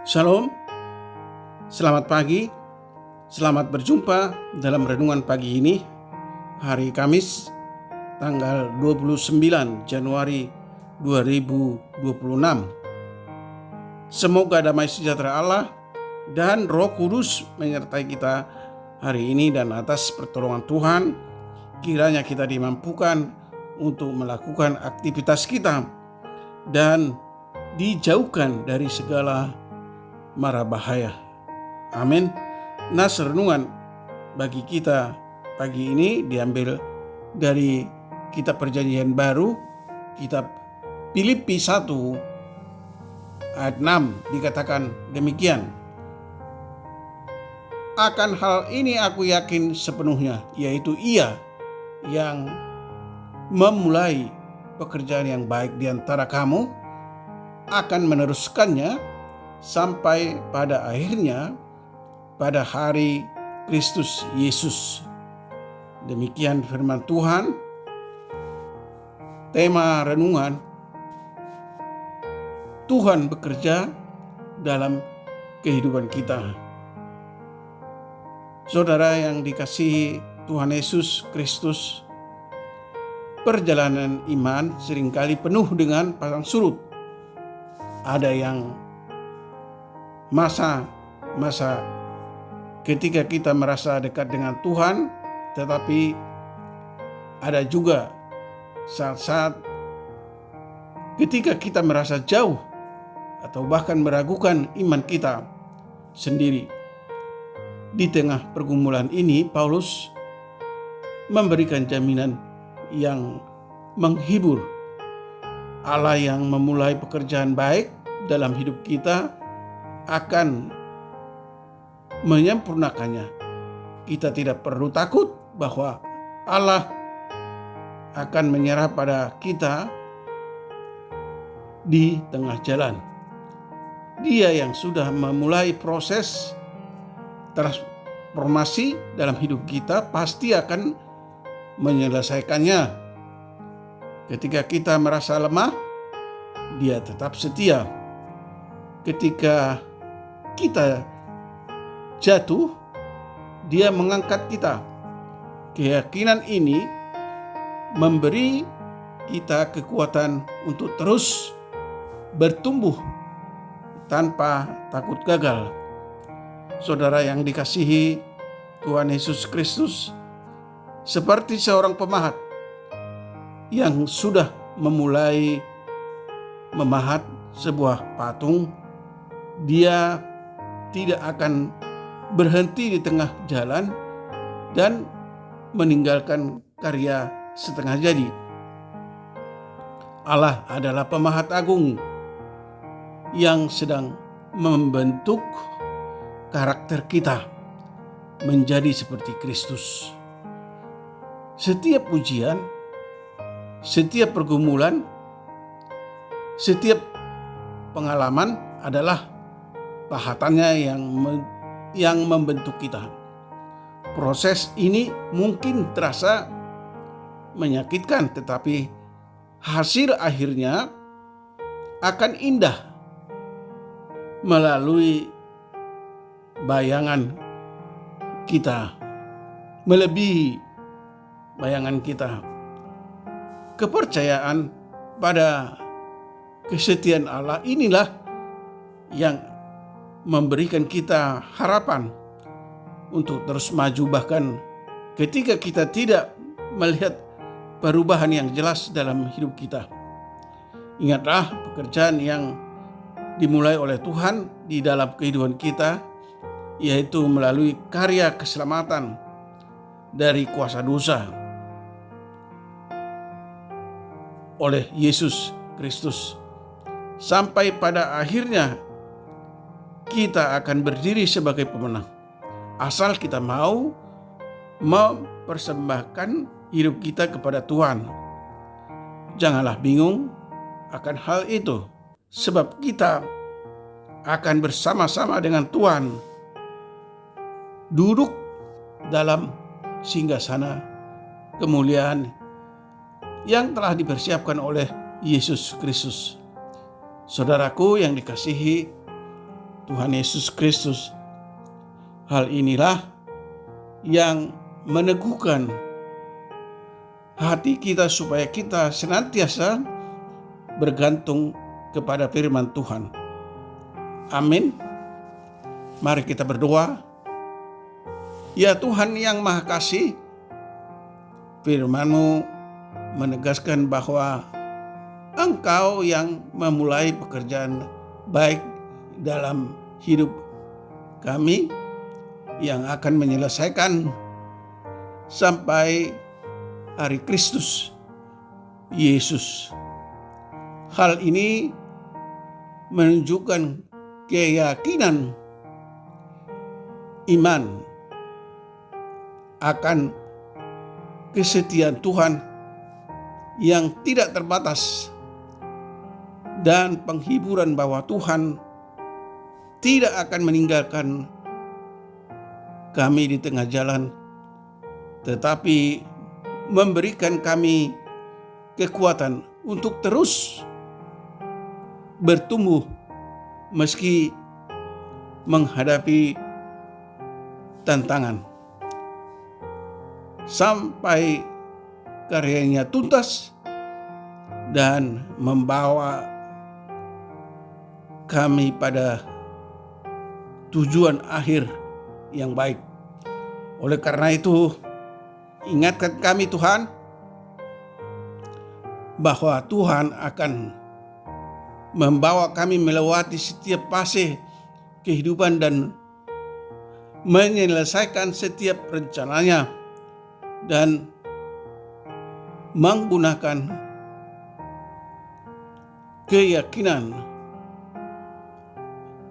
Shalom, selamat pagi, selamat berjumpa dalam renungan pagi ini, hari Kamis, tanggal 29 Januari 2026. Semoga damai sejahtera Allah dan Roh Kudus menyertai kita hari ini, dan atas pertolongan Tuhan, kiranya kita dimampukan untuk melakukan aktivitas kita dan dijauhkan dari segala mara bahaya. Amin. Nas renungan bagi kita pagi ini diambil dari kitab Perjanjian Baru, kitab Filipi 1 ayat 6, dikatakan demikian. Akan hal ini aku yakin sepenuhnya, yaitu Ia yang memulai pekerjaan yang baik di antara kamu akan meneruskannya sampai pada akhirnya pada hari Kristus Yesus. Demikian firman Tuhan. Tema renungan: Tuhan bekerja dalam kehidupan kita. Saudara yang dikasihi Tuhan Yesus Kristus, perjalanan iman seringkali penuh dengan pasang surut. Ada yang masa ketika kita merasa dekat dengan Tuhan, tetapi ada juga saat-saat ketika kita merasa jauh atau bahkan meragukan iman kita sendiri. Di tengah pergumulan ini, Paulus memberikan jaminan yang menghibur. Allah yang memulai pekerjaan baik dalam hidup kita akan menyempurnakannya. Kita tidak perlu takut bahwa Allah akan menyerah pada kita di tengah jalan. Dia yang sudah memulai proses transformasi dalam hidup kita pasti akan menyelesaikannya. Ketika kita merasa lemah, Dia tetap setia. Ketika kita jatuh, Dia mengangkat kita. Keyakinan ini memberi kita kekuatan untuk terus bertumbuh tanpa takut gagal. Saudara yang dikasihi Tuhan Yesus Kristus, seperti seorang pemahat yang sudah memulai memahat sebuah patung, dia tidak akan berhenti di tengah jalan dan meninggalkan karya setengah jadi. Allah adalah pemahat agung yang sedang membentuk karakter kita menjadi seperti Kristus. Setiap ujian, setiap pergumulan, setiap pengalaman adalah pahatannya yang membentuk kita. Proses ini mungkin terasa menyakitkan, tetapi hasil akhirnya akan indah melalui bayangan kita, melebihi bayangan kita. Kepercayaan pada kesetiaan Allah inilah yang memberikan kita harapan untuk terus maju, bahkan ketika kita tidak melihat perubahan yang jelas dalam hidup kita. Ingatlah pekerjaan yang dimulai oleh Tuhan di dalam kehidupan kita, yaitu melalui karya keselamatan dari kuasa dosa oleh Yesus Kristus. Sampai pada akhirnya kita akan berdiri sebagai pemenang, asal kita mau mempersembahkan hidup kita kepada Tuhan. Janganlah bingung akan hal itu, sebab kita akan bersama-sama dengan Tuhan duduk dalam singgasana kemuliaan yang telah dipersiapkan oleh Yesus Kristus. Saudaraku yang dikasihi Tuhan Yesus Kristus. Hal inilah yang meneguhkan hati kita supaya kita senantiasa bergantung kepada firman Tuhan. Amin. Mari kita berdoa. Ya Tuhan yang Maha Kasih, firman-Mu menegaskan bahwa Engkau yang memulai pekerjaan baik dalam hidup kami, yang akan menyelesaikan sampai hari Kristus Yesus. Hal ini menunjukkan keyakinan iman akan kesetiaan Tuhan yang tidak terbatas, dan penghiburan bahwa Tuhan tidak akan meninggalkan kami di tengah jalan, tetapi memberikan kami kekuatan untuk terus bertumbuh meski menghadapi tantangan, sampai karyanya tuntas dan membawa kami pada tujuan akhir yang baik. Oleh karena itu, ingatkan kami Tuhan, bahwa Tuhan akan membawa kami melewati setiap fase kehidupan dan menyelesaikan setiap rencananya, dan menggunakan keyakinan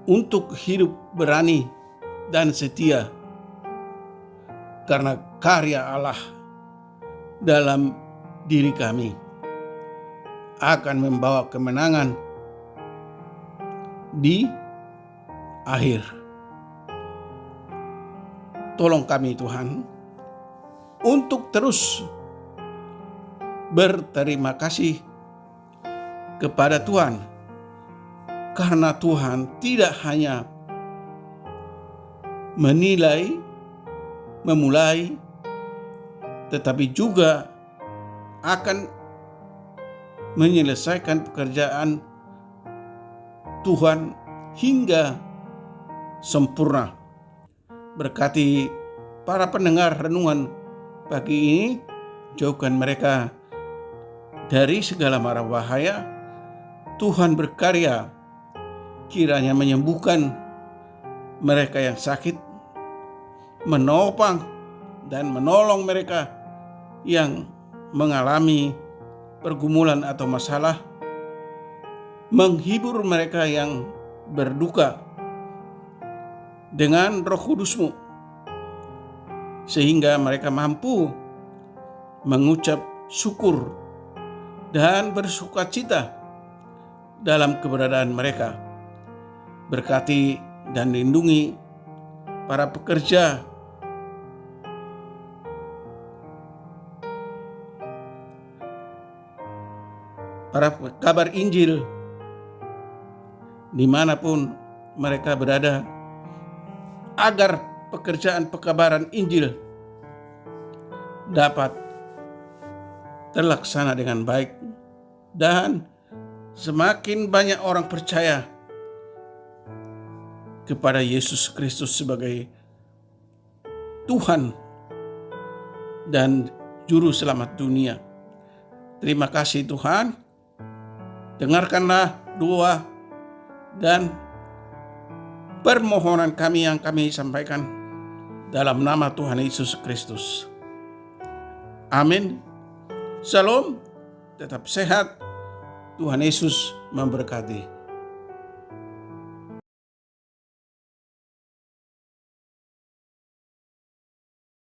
untuk hidup berani dan setia, karena karya Allah dalam diri kami akan membawa kemenangan di akhir. Tolong kami Tuhan untuk terus berterima kasih kepada Tuhan, karena Tuhan tidak hanya menilai, memulai, tetapi juga akan menyelesaikan pekerjaan Tuhan hingga sempurna. Berkati para pendengar renungan pagi ini, jauhkan mereka dari segala mara bahaya. Tuhan berkarya, kiranya menyembuhkan mereka yang sakit, menopang dan menolong mereka yang mengalami pergumulan atau masalah, menghibur mereka yang berduka dengan Roh Kudus-Mu, sehingga mereka mampu mengucap syukur dan bersukacita dalam keberadaan mereka. Berkati dan lindungi para pekerja, para kabar Injil dimanapun mereka berada, agar pekerjaan pekabaran Injil dapat terlaksana dengan baik, dan semakin banyak orang percaya kepada Yesus Kristus sebagai Tuhan dan Juru Selamat dunia. Terima kasih Tuhan. Dengarkanlah doa dan permohonan kami yang kami sampaikan dalam nama Tuhan Yesus Kristus. Amin. Shalom. Tetap sehat. Tuhan Yesus memberkati.